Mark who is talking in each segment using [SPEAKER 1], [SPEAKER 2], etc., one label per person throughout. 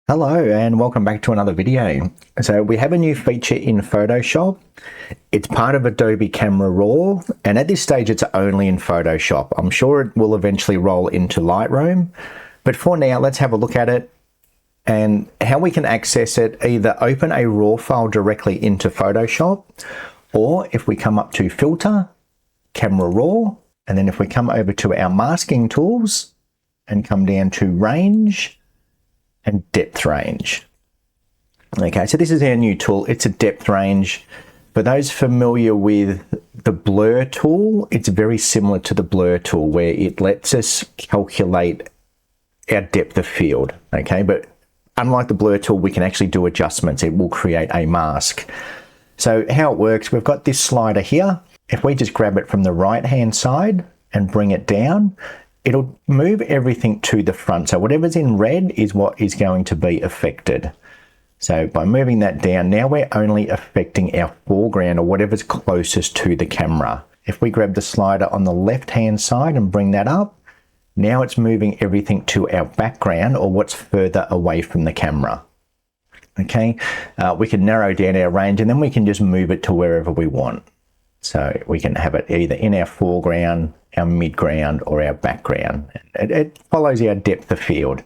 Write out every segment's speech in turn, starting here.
[SPEAKER 1] Hello and welcome back to another video. So we have a new feature in Photoshop. It's part of Adobe Camera RAW, and at this stage it's only in Photoshop. I'm sure it will eventually roll into Lightroom, but for now let's have a look at it and how we can access it. Either open a RAW file directly into Photoshop, or if we come up to Filter, Camera RAW, and then if we come over to our masking tools and come down to Range and Depth Range. Okay, so this is our new tool. It's a depth range. For those familiar with the blur tool, it's very similar to the blur tool where it lets us calculate our depth of field. Okay, but unlike the blur tool, we can actually do adjustments. It will create a mask. So how it works, we've got this slider here. If we just grab it from the right hand side and bring it down, it'll move everything to the front. So whatever's in red is what is going to be affected. So by moving that down, now we're only affecting our foreground or whatever's closest to the camera. If we grab the slider on the left-hand side and bring that up, now it's moving everything to our background or what's further away from the camera. Okay, we can narrow down our range and then we can just move it to wherever we want. So we can have it either in our foreground, our midground, or our background. It follows our depth of field.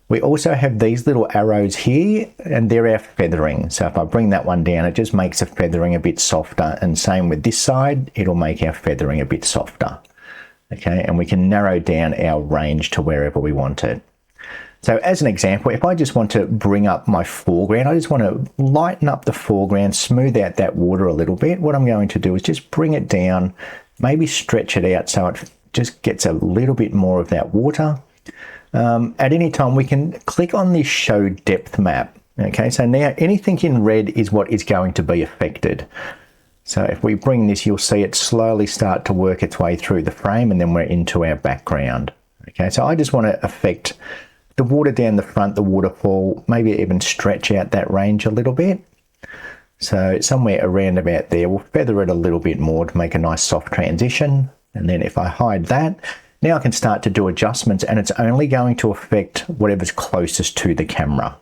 [SPEAKER 1] We also have these little arrows here, and they're our feathering. So if I bring that one down, it just makes the feathering a bit softer, and same with this side, it'll make our feathering a bit softer. Okay, and we can narrow down our range to wherever we want it. So as an example, if I just want to bring up my foreground, I just want to lighten up the foreground, smooth out that water a little bit, what I'm going to do is just bring it down, maybe stretch it out so it just gets a little bit more of that water. At any time, we can click on this Show Depth Map. Okay, so now anything in red is what is going to be affected. So if we bring this, you'll see it slowly start to work its way through the frame, and then we're into our background. Okay, so I just want to affect the water down the front, the waterfall, maybe even stretch out that range a little bit. So somewhere around about there, we'll feather it a little bit more to make a nice soft transition. And then if I hide that, now I can start to do adjustments, and it's only going to affect whatever's closest to the camera.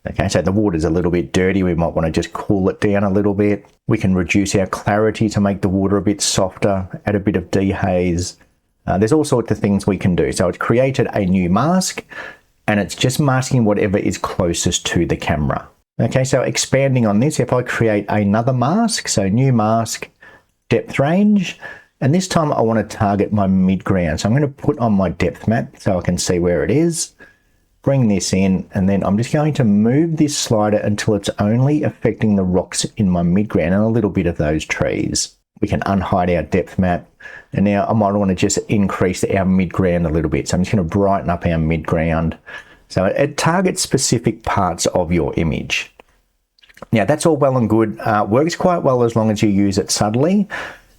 [SPEAKER 1] Okay, so the water's a little bit dirty. We might want to just cool it down a little bit. We can reduce our clarity to make the water a bit softer, add a bit of dehaze. There's all sorts of things we can do. So it's created a new mask, and it's just masking whatever is closest to the camera. Okay, so expanding on this, if I create another mask, so new mask, depth range, and this time I want to target my midground. So I'm going to put on my depth map so I can see where it is, bring this in, and then I'm just going to move this slider until it's only affecting the rocks in my midground and a little bit of those trees. We can unhide our depth map, and now I might want to just increase our midground a little bit. So I'm just going to brighten up our midground. So it targets specific parts of your image. Now that's all well and good. Works quite well as long as you use it subtly.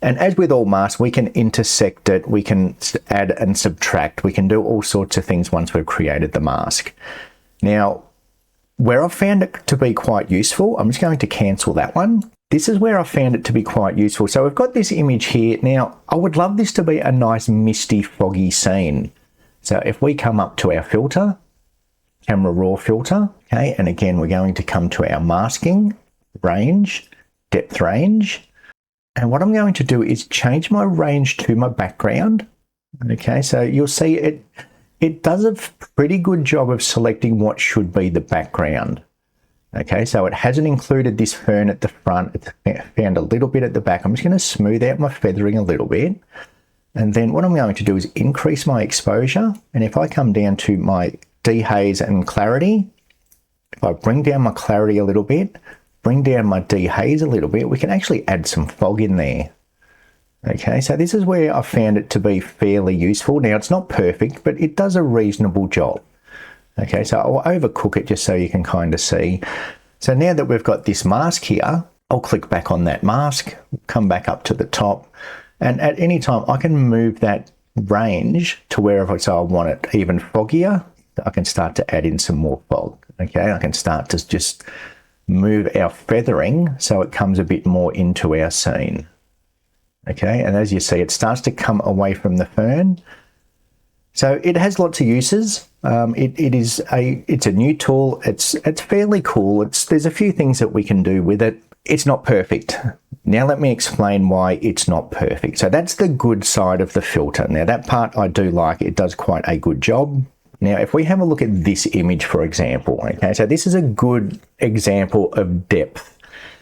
[SPEAKER 1] And as with all masks, we can intersect it, we can add and subtract, we can do all sorts of things once we've created the mask. Now, where I've found it to be quite useful, I'm just going to cancel that one. This is where I found it to be quite useful. So we've got this image here. Now, I would love this to be a nice misty, foggy scene. So if we come up to our filter, Camera RAW filter, okay, and again, we're going to come to our masking, range, depth range. And what I'm going to do is change my range to my background. Okay, so you'll see it does a pretty good job of selecting what should be the background. Okay, so it hasn't included this fern at the front. It's found a little bit at the back. I'm just going to smooth out my feathering a little bit. And then what I'm going to do is increase my exposure. And if I come down to my dehaze and clarity, if I bring down my clarity a little bit, bring down my dehaze a little bit, we can actually add some fog in there. Okay, so this is where I found it to be fairly useful. Now it's not perfect, but it does a reasonable job. Okay, so I'll overcook it just so you can kind of see. So now that we've got this mask here, I'll click back on that mask, come back up to the top, and at any time I can move that range to wherever I want it even foggier. I can start to add in some more fog. Okay, I can start to just move our feathering so it comes a bit more into our scene. Okay, and as you see, it starts to come away from the fern. So it has lots of uses. It's a new tool. It's fairly cool. There's a few things that we can do with it. It's not perfect. Now let me explain why it's not perfect. So that's the good side of the filter. Now that part I do like. It does quite a good job. Now if we have a look at this image, for example, okay, so this is a good example of depth.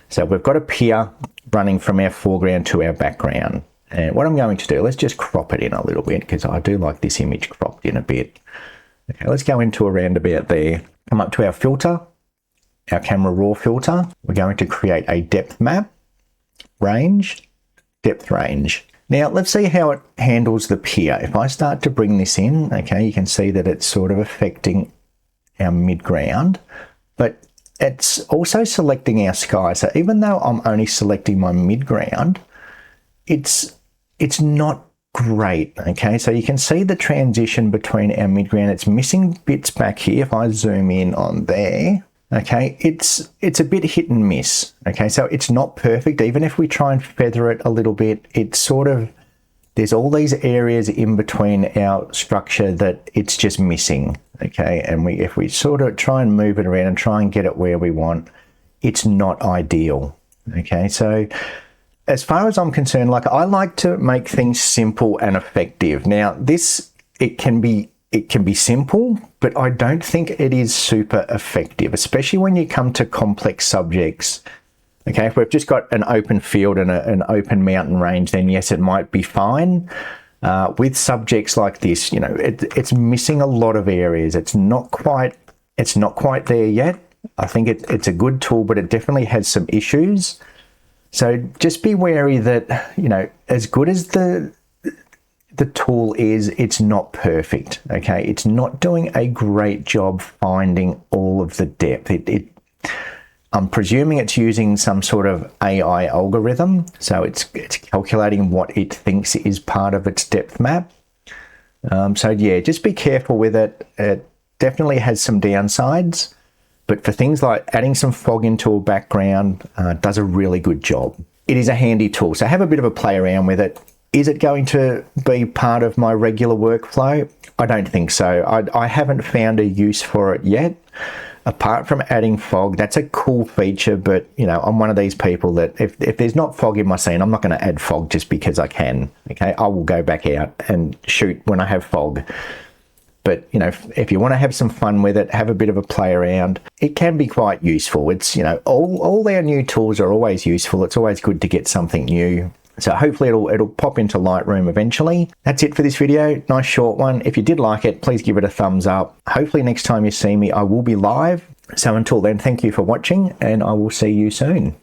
[SPEAKER 1] So we've got a pier running from our foreground to our background. And what I'm going to do, let's just crop it in a little bit because I do like this image cropped in a bit. Okay, let's go into around about there. Come up to our filter, our Camera RAW filter. We're going to create a depth map, range, depth range. Now let's see how it handles the pier. If I start to bring this in, okay, you can see that it's sort of affecting our midground, but it's also selecting our sky. So even though I'm only selecting my midground, it's not great. Okay, so you can see the transition between our midground. It's missing bits back here. If I zoom in on there, okay, it's a bit hit and miss. Okay, so it's not perfect. Even if we try and feather it a little bit, it's sort of, there's all these areas in between our structure that it's just missing. Okay, and if we sort of try and move it around and try and get it where we want, it's not ideal. Okay, so as far as I'm concerned, like, I like to make things simple and effective. Now it can be simple, but I don't think it is super effective, especially when you come to complex subjects. Okay, if we've just got an open field and an open mountain range, then yes, it might be fine. With subjects like this, you know, it's missing a lot of areas. It's not quite there yet. I think it's a good tool, but it definitely has some issues. So just be wary that, you know, as good as the tool is, it's not perfect. Okay, it's not doing a great job finding all of the depth. I'm presuming it's using some sort of AI algorithm, so it's calculating what it thinks is part of its depth map. So yeah, just be careful with it. It definitely has some downsides, but for things like adding some fog into a background, does a really good job. It is a handy tool, so have a bit of a play around with it. Is it going to be part of my regular workflow? I don't think so. I haven't found a use for it yet. Apart from adding fog, that's a cool feature, but you know, I'm one of these people that if there's not fog in my scene, I'm not going to add fog just because I can. Okay, I will go back out and shoot when I have fog. But you know, if you want to have some fun with it, have a bit of a play around, it can be quite useful. It's, you know, all our new tools are always useful. It's always good to get something new. So hopefully it'll pop into Lightroom eventually. That's it for this video. Nice short one. If you did like it, please give it a thumbs up. Hopefully next time you see me, I will be live. So until then, thank you for watching, and I will see you soon.